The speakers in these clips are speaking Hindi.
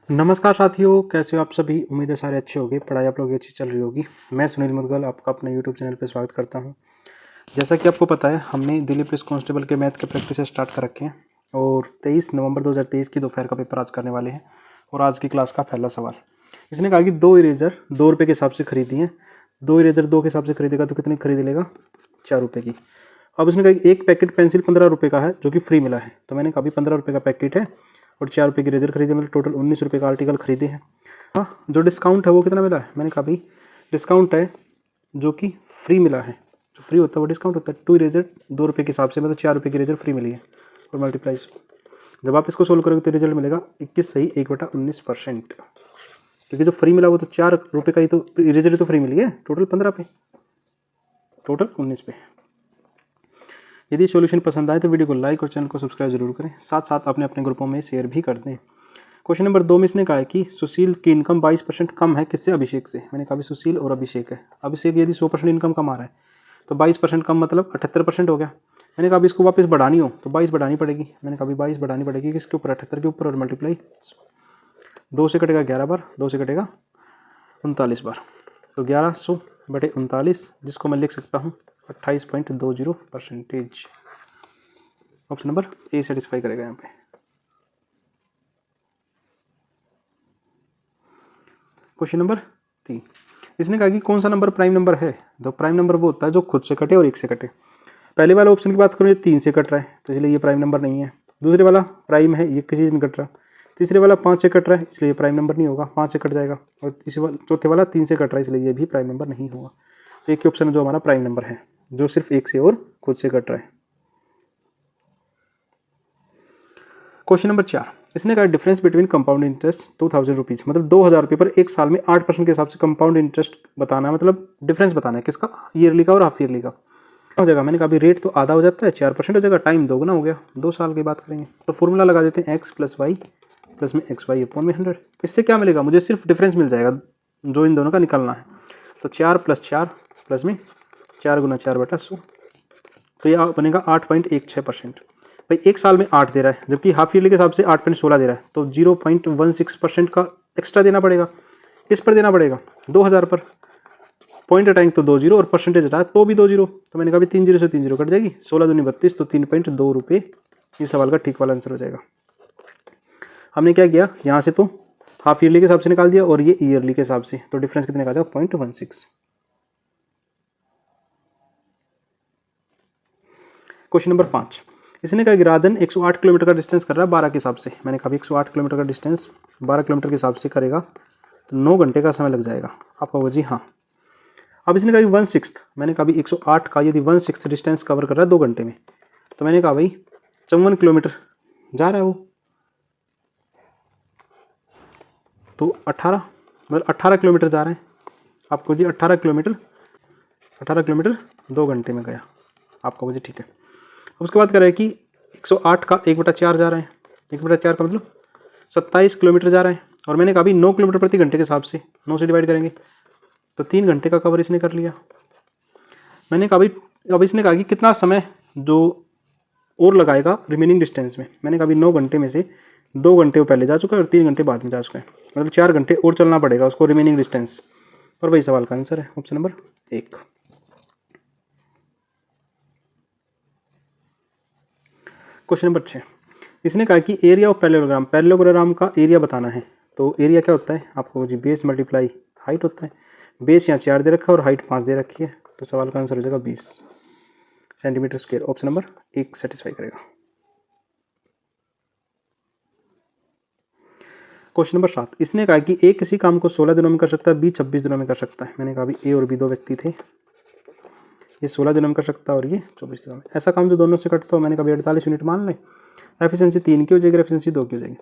नमस्कार साथियों, कैसे हो आप सभी। उम्मीद है सारे अच्छे होंगे, पढ़ाई आप लोगों की अच्छी चल रही होगी। मैं सुनील मुदगल आपका अपने यूट्यूब चैनल पर स्वागत करता हूं। जैसा कि आपको पता है, हमने दिल्ली पुलिस कांस्टेबल के मैथ के प्रैक्टिस स्टार्ट कर रखे हैं और 23 नवंबर 2023 की दोपहर का पेपर आज करने वाले हैं। और आज की क्लास का पहला सवाल, इसने कहा कि 2 इरेजर 2 रुपये के हिसाब से खरीदी हैं। 2 इरेजर 2 के हिसाब से खरीदेगा तो कितनी खरीद लेगा? 4 रुपये की। अब इसने कहा कि एक पैकेट पेंसिल 15 रुपये का है जो कि फ्री मिला है। तो मैंने कहा 15 रुपये का पैकेट है और 4 रुपये की इरेजर खरीदे, मतलब टोटल 19 रुपये का आर्टिकल खरीदे हैं। हाँ, जो डिस्काउंट है वो कितना मिला है? मैंने कहा भाई डिस्काउंट है जो कि फ्री मिला है। जो फ्री होता है वो डिस्काउंट होता है। 2 इरेजर 2 रुपये के हिसाब से, मतलब 4 रुपये की इरेजर फ्री मिली है और मल्टीप्लाइज। जब आप इसको सोल्व करोगे तो रिजल्ट मिलेगा 21 सही 1/19%। क्योंकि जो फ्री मिला वो तो 4 रुपये का ही तो इरेजर ही तो फ्री मिली है, टोटल 15 पे, टोटल 19 पे। यदि सॉल्यूशन पसंद आए तो वीडियो को लाइक और चैनल को सब्सक्राइब जरूर करें, साथ साथ अपने अपने ग्रुपों में शेयर भी कर दें। क्वेश्चन नंबर 2 में इसने कहा है कि सुशील की इनकम 22% कम है, किससे? अभिषेक से। मैंने कहा सुशील और अभिषेक है। अभिषेक यदि 100% इनकम कमा रहा है तो 22% कम मतलब 78% हो गया। मैंने कहा इसको वापस बढ़ानी हो तो 22 बढ़ानी पड़ेगी। मैंने कहा 22 बढ़ानी पड़ेगी किसके ऊपर? 78 के ऊपर, और मल्टीप्लाई 2 से कटेगा 11 बार, 2 से कटेगा 39 बार, तो 1100/39, जिसको मैं लिख सकता हूँ 28.20%। ऑप्शन नंबर ए सेटिस्फाई करेगा यहाँ पे। क्वेश्चन नंबर 3, इसने कहा कि कौन सा नंबर प्राइम नंबर है? तो प्राइम नंबर वो होता है जो खुद से कटे और 1 से कटे। पहले वाला ऑप्शन की बात करूँ, ये 3 से कट रहा है तो इसलिए ये प्राइम नंबर नहीं है। दूसरे वाला प्राइम है, ये किसी से नहीं कट रहा। तीसरे वाला 5 से कट रहा है इसलिए ये प्राइम नंबर नहीं होगा, 5 से कट जाएगा। और चौथे वाला 3 से कट रहा है इसलिए ये भी प्राइम नंबर नहीं होगा। तो एक ही ऑप्शन है जो हमारा प्राइम नंबर है, जो सिर्फ 1 से और खुद से कट रहा है। क्वेश्चन नंबर 4, इसने कहा difference between compound interest 2000 rupees, मतलब 2000 रुपये पर एक साल में 8% के हिसाब से कंपाउंड इंटरेस्ट बताना है, मतलब डिफरेंस बताना है किसका? ईयरली का और हाफ ईयरली का। हो जाएगा, मैंने कहा रेट तो आधा हो जाता है, 4% हो जाएगा, टाइम दोगुना हो गया, 2 साल की बात करेंगे। तो फॉर्मूला लगा देते हैं x + y प्लस में XY अपॉन में 100। इससे क्या मिलेगा? मुझे सिर्फ डिफरेंस मिल जाएगा जो इन दोनों का निकलना है। तो 4 + 4 प्लस में 4 × 4/100, तो यह बनेगा 8.16%। भाई एक साल में 8 दे रहा है जबकि हाफ ईयरली के हिसाब से 8.16 दे रहा है, तो 0.16% का एक्स्ट्रा देना पड़ेगा। किस पर देना पड़ेगा? 2000 पर। पॉइंट हटाएंगे तो 2 जीरो और परसेंटेज हटाए तो भी 2 जीरो, तो मैंने कहा 3 जीरो से 3 जीरो कट जाएगी, 16 दूनी 32, तो 3.2 रुपये इस सवाल का ठीक वाला आंसर हो जाएगा। हमने क्या किया, यहाँ से तो हाफ ईयरली के हिसाब से निकाल दिया और ये ईयरली के हिसाब से, तो डिफरेंस कितने का आ जाएगा? 0.16। क्वेश्चन नंबर 5, इसने कहा कि राजन 108 किलोमीटर का डिस्टेंस कर रहा है 12 के हिसाब से। मैंने कहा 108 किलोमीटर का डिस्टेंस 12 किलोमीटर के हिसाब से करेगा तो 9 घंटे का समय लग जाएगा। आप कहोगे जी हाँ। अब इसने कहा 1/6, मैंने कहा 108 का यदि 1/6 डिस्टेंस कवर कर रहा है 2 घंटे में, तो मैंने कहा भाई 54 किलोमीटर जा रहा है वो, तो 18, मतलब 18 किलोमीटर जा रहे हैं। आपको जी 18 किलोमीटर 2 घंटे में गया। आपका मुझे ठीक है। अब उसके बाद कह रहा है कि 108 का 1/4 जा रहा है, 1/4 का मतलब 27 किलोमीटर जा रहा है, और मैंने कहा 9 किलोमीटर प्रति घंटे के हिसाब से 9 से डिवाइड करेंगे तो 3 घंटे का कवर इसने कर लिया। मैंने कहा अब इसने कहा कि कितना समय जो और लगाएगा रिमेनिंग डिस्टेंस में। मैंने कहा 9 घंटे में से 2 घंटे वो पहले जा चुका है और 3 घंटे बाद में जा चुका है, मतलब 4 घंटे और चलना पड़ेगा उसको रिमेनिंग डिस्टेंस। और वही सवाल का आंसर है ऑप्शन नंबर 1। क्वेश्चन नंबर 6, इसने कहा कि एरिया ऑफ पैरेललोग्राम का एरिया बताना है। तो एरिया क्या होता है? आपको जी बेस मल्टीप्लाई हाइट होता है। बेस यहाँ 4 दे रखा है और हाइट 5 दे रखी है, तो सवाल का आंसर हो जाएगा 20 centimetre square. Option number 1 satisfy करेगा। क्वेश्चन नंबर 7, इसने कहा कि ए किसी काम को 16 दिनों में कर सकता है, बी 26 दिनों में कर सकता है। मैंने कहा ए और बी 2 व्यक्ति थे, ये 16 दिनों में कर सकता है और ये 24 दिनों में। ऐसा काम जो दोनों से कटता हो, मैंने कहा 48 यूनिट मान लें, एफिशिएंसी 3 की हो जाएगी, एफिशिएंसी 2 की हो जाएगी।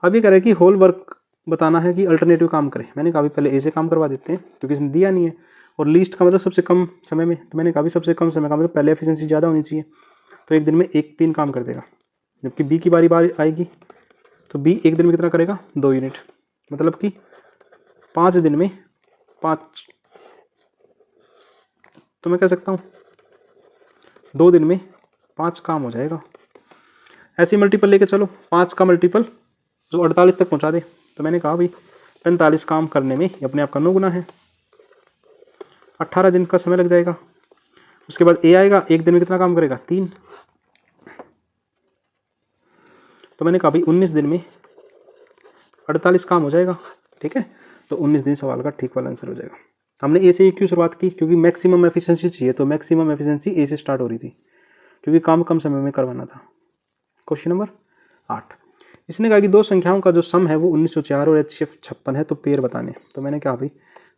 अब ये कह रहा है कि होल वर्क बताना है कि अल्टरनेटिव काम करें। मैंने कहा पहले ए से काम करवा देते हैं क्योंकि इसने दिया नहीं है, और लीस्ट का मतलब सबसे कम समय में, तो मैंने कहा सबसे कम समय का मतलब पहले एफिशिएंसी ज़्यादा होनी चाहिए, तो एक दिन में 3 काम कर देगा। जबकि बी की बारी आएगी तो बी एक दिन में कितना करेगा? 2 यूनिट, मतलब कि 5 दिन में 5, तो मैं कह सकता हूँ 2 दिन में 5 काम हो जाएगा। ऐसे मल्टीपल लेके चलो, 5 का मल्टीपल जो 48 तक पहुँचा दे, तो मैंने कहा भाई 45 काम करने में ये अपने आप का 9 गुना है, 18 दिन का समय लग जाएगा। उसके बाद ए आएगा, एक दिन में कितना काम करेगा 3। तो मैंने कहा भाई 19 दिन में 48 काम हो जाएगा। ठीक है, तो 19 दिन सवाल का ठीक वाला आंसर हो जाएगा। हमने ए से क्यों शुरुआत की, क्योंकि मैक्सिमम एफिशिएंसी चाहिए, तो मैक्सिमम एफिशिएंसी ए से स्टार्ट हो रही थी क्योंकि काम कम समय में करवाना था। क्वेश्चन नंबर 8, इसने कहा कि दो संख्याओं का जो सम है वो 1904 और HCF 56 है, तो पेयर बताने। तो मैंने कहा भाई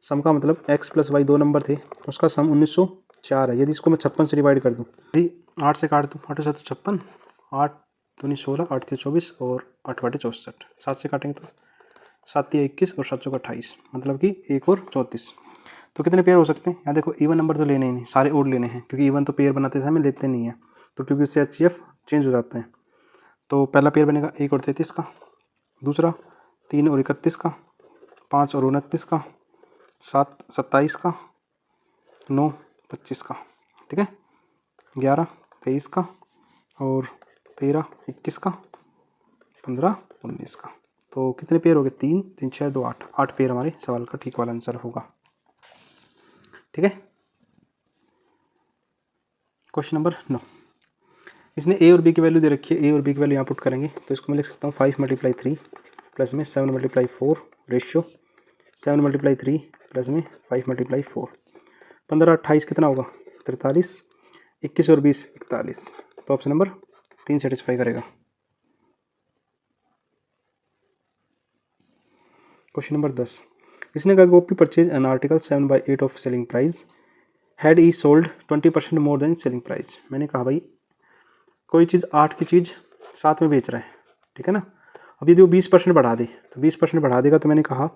सम का मतलब x + y 2 नंबर थे, उसका सम 1904 है। यदि इसको मैं 56 से डिवाइड कर दूँ, यदि 8 से काट दूँ, 8 7 56, 8 दूनी 16, 8 3 24 और 8 बटे 64, 7 से काटेंगे तो 7 3 21 और 7 चौका 28, मतलब कि 1 और 34। तो कितने पेयर हो सकते हैं? यहाँ देखो इवन नंबर तो लेने ही नहीं, सारे ओड लेने हैं, क्योंकि इवन तो पेयर बनाते समय लेते नहीं है, तो क्योंकि उससे HCF चेंज हो जाता है। तो पहला पेयर बनेगा 1 और 33 का, दूसरा 3 और 31 का, 5 और 29 का, 7 27 का, 9 25 का, ठीक है, 11 23 का और 13 21 का, 15 19 का। तो कितने पेयर हो गए? 3 3 6 2 8, 8 पेयर हमारे सवाल का ठीक वाला आंसर होगा। ठीक है, क्वेश्चन नंबर 9, इसने ए और बी की वैल्यू दे रखी है, ए और बी की वैल्यू यहाँ पुट करेंगे तो इसको मैं लिख सकता हूँ 5 × 3 प्लस में 7 × 4 रेशियो 7 × 3 प्लस में 5 × 4, 15 28 कितना होगा 43, 21 और 20 41। तो ऑप्शन नंबर 3 सेटिस्फाई करेगा। क्वेश्चन नंबर 10, इसने कहा Gopi purchase an article 7/8 of selling price, had he sold 20% more than selling price. मैंने कहा भाई कोई चीज़ 8 की चीज़ 7 में बेच रहा है, ठीक है ना। अब यदि वो 20% बढ़ा दे, तो 20% बढ़ा देगा, तो मैंने कहा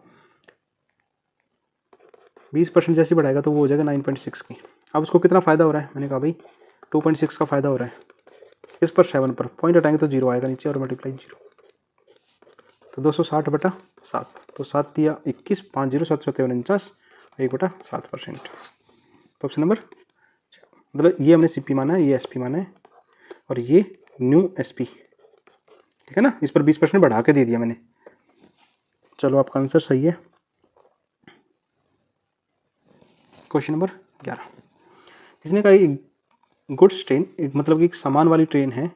20% जैसे बढ़ाएगा तो वो हो जाएगा 9.6 की। अब उसको कितना फ़ायदा हो रहा है? मैंने कहा भाई 2.6 का फ़ायदा हो रहा है। इस पर 7 पर पॉइंट हटाएंगे तो 0 आएगा नीचे और मल्टीप्लाई 0, तो 260/7, तो 7 दिया 21, 5 0 7 7 49, 1/7%। तो ऑप्शन नंबर, मतलब ये हमने CP माना है, ये SP माना है और ये न्यू SP, ठीक है ना। इस पर 20% बढ़ा के दे दिया मैंने। चलो आपका आंसर सही है। क्वेश्चन नंबर 11, इसने कहा गुड्स ट्रेन, एक मतलब कि एक सामान वाली ट्रेन है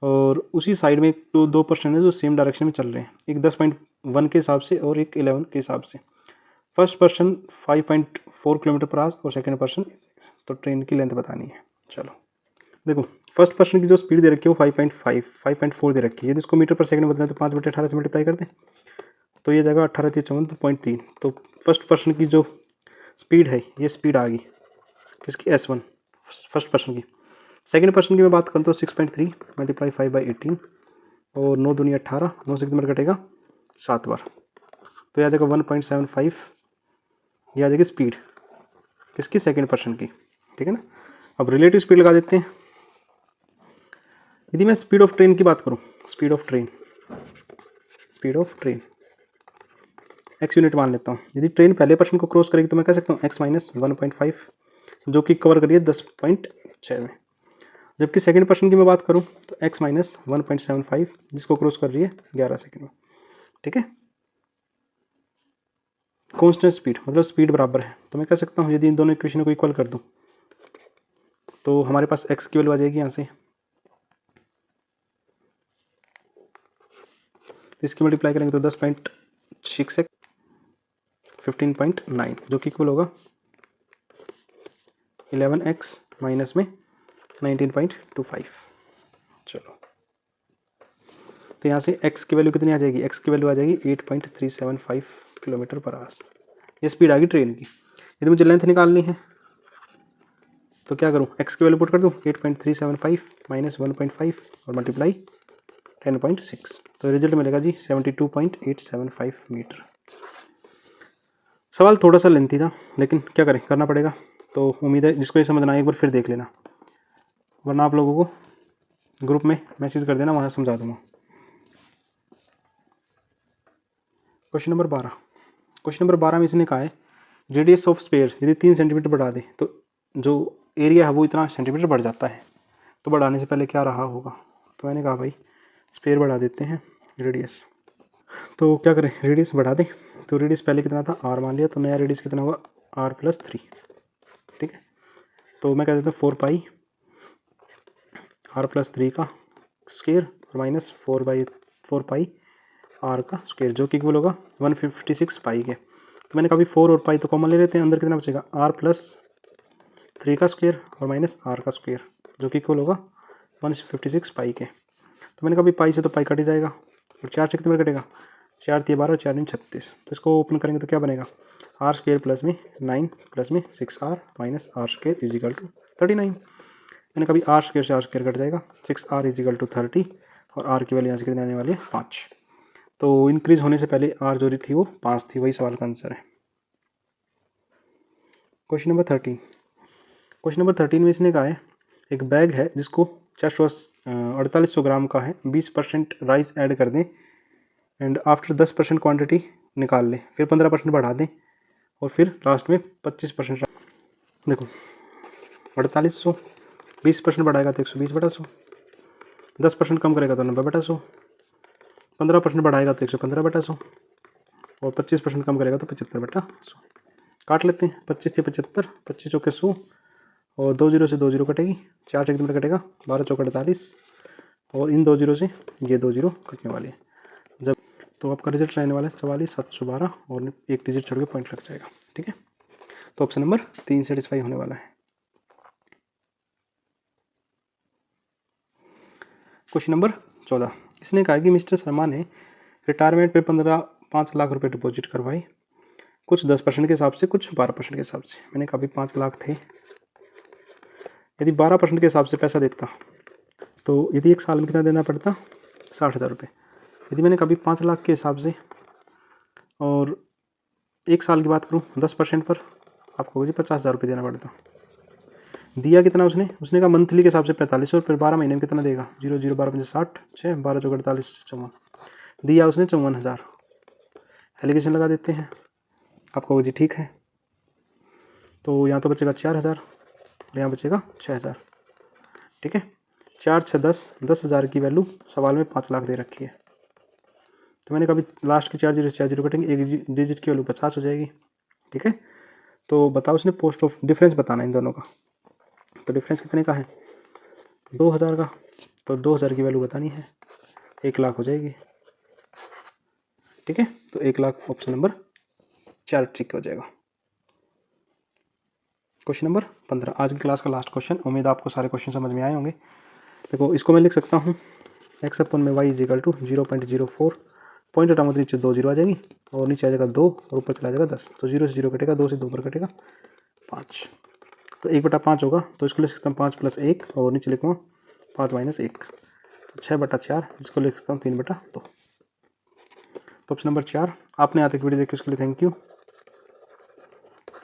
और उसी साइड में एक 2 पर्सन है जो सेम डायरेक्शन में चल रहे हैं, एक 10.1 के हिसाब से और एक 11 के हिसाब से। फर्स्ट पर्सन 5.4 km/h और सेकेंड पर्सन, तो ट्रेन की लेंथ बतानी है। चलो देखो, फर्स्ट पर्सन की जो स्पीड दे रखी है वो 5.5 5.4 दे रखी है। यदि इसको मीटर पर सेकंड बदलें तो 5/18 से मल्टीप्लाई कर दें तो ये जगह 18 3 54.3। तो फर्स्ट पर्सन की जो स्पीड है, ये स्पीड आ गई किसकी? S1 फर्स्ट पर्सन की। सेकंड पर्सन की मैं बात करूँ तो 6.3 × 5/18 और 9 दूनी 18, 9 से कितनी बार कटेगा 7 बार, तो यह आ जाएगा 1.75। ये आ जाएगी स्पीड किसकी? सेकंड पर्सन की, ठीक है ना। अब रिलेटिव स्पीड लगा देते हैं। यदि मैं स्पीड ऑफ ट्रेन की बात करूँ, speed of train x unit मान लेता हूँ। यदि ट्रेन पहले पर्सन को क्रॉस करेगी तो मैं कह सकता हूँ x - 1.5, जो कि कवर करिए 10.6 में। जबकि सेकंड पर्सन की मैं बात करूँ तो x - 1.75, जिसको क्रॉस कर रही है 11 सेकंड में, ठीक है। कांस्टेंट स्पीड मतलब स्पीड बराबर है, तो मैं कह सकता हूँ यदि इन दोनों इक्वेशन को इक्वल कर दूँ तो हमारे पास x की वैल्यू आ जाएगी यहाँ से, तो इसकी मल्टीप्लाई करेंगे तो 10.6 15.9, जो कि इक्वल होगा 11x माइनस में 19.25। चलो तो यहाँ से x की वैल्यू कितनी आ जाएगी? x की वैल्यू आ जाएगी 8.375 km/h। ये स्पीड आ गई ट्रेन की। यदि मुझे लेंथ निकालनी है तो क्या करूँ? x की वैल्यू पुट कर दूँ 8.375 माइनस 1.5 और मल्टीप्लाई 10.6, तो रिजल्ट मिलेगा जी 72.875 मीटर। सवाल थोड़ा सा लेंथी था, लेकिन क्या करें, करना पड़ेगा। तो उम्मीद है जिसको ये समझना है एक बार फिर देख लेना, वरना आप लोगों को ग्रुप में मैसेज कर देना, वहाँ समझा दूँगा। क्वेश्चन नंबर 12 में इसने कहा है रेडियस ऑफ स्पेयर यदि 3 सेंटीमीटर बढ़ा दे तो जो एरिया है वो इतना सेंटीमीटर बढ़ जाता है, तो बढ़ाने से पहले क्या रहा होगा? तो मैंने कहा भाई स्पेयर बढ़ा देते हैं, रेडियस तो क्या करें, रेडियस बढ़ा दें। तो रेडियस पहले कितना था, आर मान लिया, तो नया रेडियस कितना होगा, r+3। ठीक है, तो मैं कह देता हूँ 4 पाई r+3 का स्क्वायर और माइनस 4 पाई r का स्क्वायर, जो कि इक्वल होगा 156 पाई के। तो मैंने कहा 4 और पाई तो कॉमन ले लेते हैं, अंदर कितना बचेगा, r+3 का स्क्वायर और माइनस r का स्क्वायर, जो कि इक्वल होगा 156 पाई के। तो मैंने कहा पाई से तो पाई कट ही जाएगा, और 4 से कितने बार कटेगा, 4 × 12 4 × 36। तो इसको ओपन करेंगे तो क्या बनेगा, r² प्लस में 9 प्लस में 6r minus r² is equal to 39। मैंने कभी r² से r² कट जाएगा, 6r इजिकल टू 30, और r की वैल्यू यहाँ से कितने आने वाली है, 5। तो इंक्रीज होने से पहले r जो थी वो 5 थी, वही सवाल का आंसर है। Question number 13। क्वेश्चन नंबर 13 में इसने कहा है एक बैग है जिसको 4800 ग्राम का है, 20% राइस ऐड कर दें एंड आफ्टर 10% क्वांटिटी निकाल लें, फिर 15% बढ़ा दें और फिर लास्ट में 25%। देखो 4800, 20% बढ़ाएगा तो 120/100, 10% कम करेगा तो 90/100, 15% बढ़ाएगा तो 115/100 और 25% कम करेगा तो 75/100। काट लेते हैं, 25 से 75, 25 चौके 100 और 2 जीरो से 2 जीरो कटेगी, 4 से कितने कटेगा, 12 चौके 48 और इन 2 जीरो से ये 2 जीरो कटने वाली है। जब तो आपका रिजल्ट रहने वाला है 44,712 और एक डिजिट छोड़ के पॉइंट लग जाएगा। ठीक है, तो ऑप्शन नंबर 3 सेटिस्फाई होने वाला है। Question number 14। इसने कहा कि मिस्टर शर्मा ने रिटायरमेंट पे 5 लाख रुपए डिपॉजिट करवाए, कुछ 10% के हिसाब से, कुछ 12% के हिसाब से। मैंने कहा 5 लाख थे, यदि 12% के हिसाब से पैसा देता तो यदि एक साल में कितना देना पड़ता, 60,000 रुपये। यदि मैंने कभी 5 लाख के हिसाब से और एक साल की बात करूँ 10% पर, आपको जी 50,000 रुपये देना पड़ता। दिया कितना उसने कहा मंथली के हिसाब से 45 और फिर 12 महीने में कितना देगा, 0 0 12 5 60 6 12 चौके 48 54, दिया उसने 54,000। एलिगेशन लगा देते हैं, आपको जी ठीक है। तो यहाँ तो बचेगा 4,000 और यहाँ बचेगा 6,000। ठीक है, 4 6 10,000 की वैल्यू सवाल में 5 लाख दे रखी है। तो मैंने कभी लास्ट के 4 जीरो कटेंगे, एक डिजिट की वैल्यू 50 हो जाएगी। ठीक है, तो बताओ उसने पोस्ट ऑफ डिफरेंस बताना इन दोनों का। तो डिफरेंस कितने का है, 2,000 का। तो 2,000 की वैल्यू बतानी है, 1 लाख हो जाएगी। ठीक है, तो 1 लाख ऑप्शन नंबर 4 ठीक हो जाएगा। क्वेश्चन नंबर 15, आज की क्लास का लास्ट क्वेश्चन। उम्मीद आपको सारे क्वेश्चन समझ में आए होंगे। देखो इसको मैं लिख सकता हूँ x अपन में y इजिकल टू 0.04, पॉइंट हटाऊंगा तो नीचे 2 जीरो आ जाएगी और नीचे आ जाएगा 2 और ऊपर चला जाएगा 10। तो 0 से 0 कटेगा, 2 से 2 पर कटेगा 5। तो 1/5 होगा, तो इसको लिख सकता हूँ 5 + 1 और नीचे लिखूँगा 5 - 1, तो 6/4, इसको लिख सकता हूँ 3/2। तो ऑप्शन नंबर 4। आपने यहाँ तक वीडियो देखी उसके लिए थैंक यू।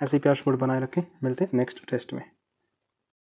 ऐसे ही प्यार सपोर्ट बनाए रखें, मिलते हैं नेक्स्ट टेस्ट में।